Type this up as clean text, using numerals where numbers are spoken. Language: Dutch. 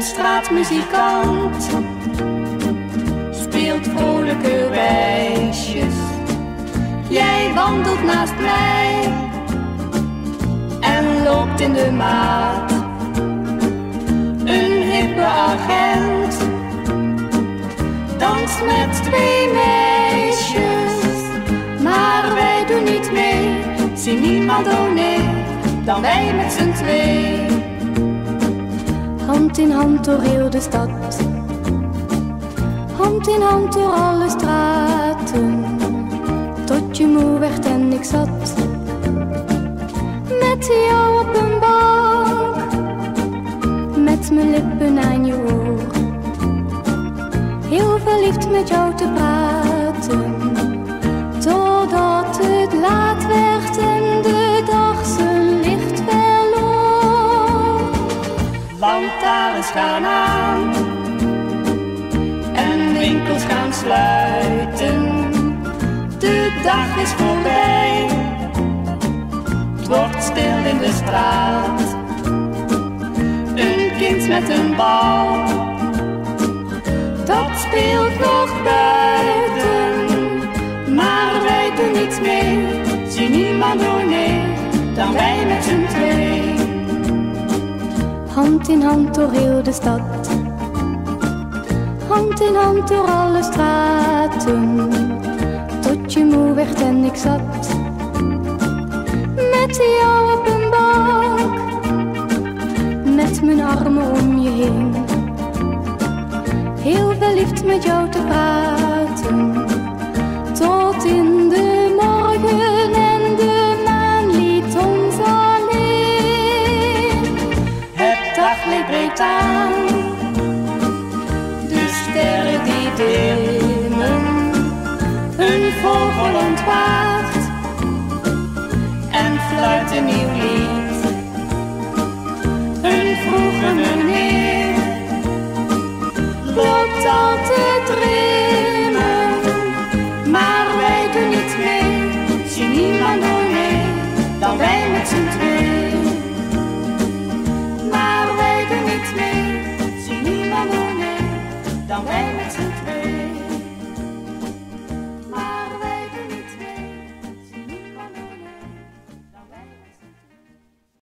straatmuzikant speelt vrolijke wijsjes. Jij wandelt naast mij en loopt in de maat. Een hippe agent danst met twee meisjes, maar wij doen niet mee. Zie niemand, oh nee, dan wij met z'n twee. Hand in hand door heel de stad, hand in hand door alle straten, tot je moe werd en ik zat met jou op een bank, met mijn lippen aan je oor, heel verliefd met jou te praten, totdat het laat werd en de dag zijn licht verloor. Lantaarns gaan aan en winkels gaan sluiten. De dag is voorbij, het wordt stil in de straat. Een kind met een bal, dat speelt nog buiten, maar wij doen niets mee. Zie niemand, oh nee, dan wij met z'n twee. Hand in hand door heel de stad, hand in hand door alle straten, tot je moe werd en ik zat met jou op een bank, met mijn armen om je heen, heel verliefd met jou te praten, tot in de morgen en de maan liet ons alleen. Het daglicht breekt aan, de sterren die dimmen, een vogel ontwaakt en fluit een nieuw lied. Een vroege meneer loopt al te drimmen, maar wij doen niet mee. Zie niemand, oh nee, dan wij met z'n twee. Maar wij doen niet mee. Zie niemand, oh nee, dan wij met z'n twee.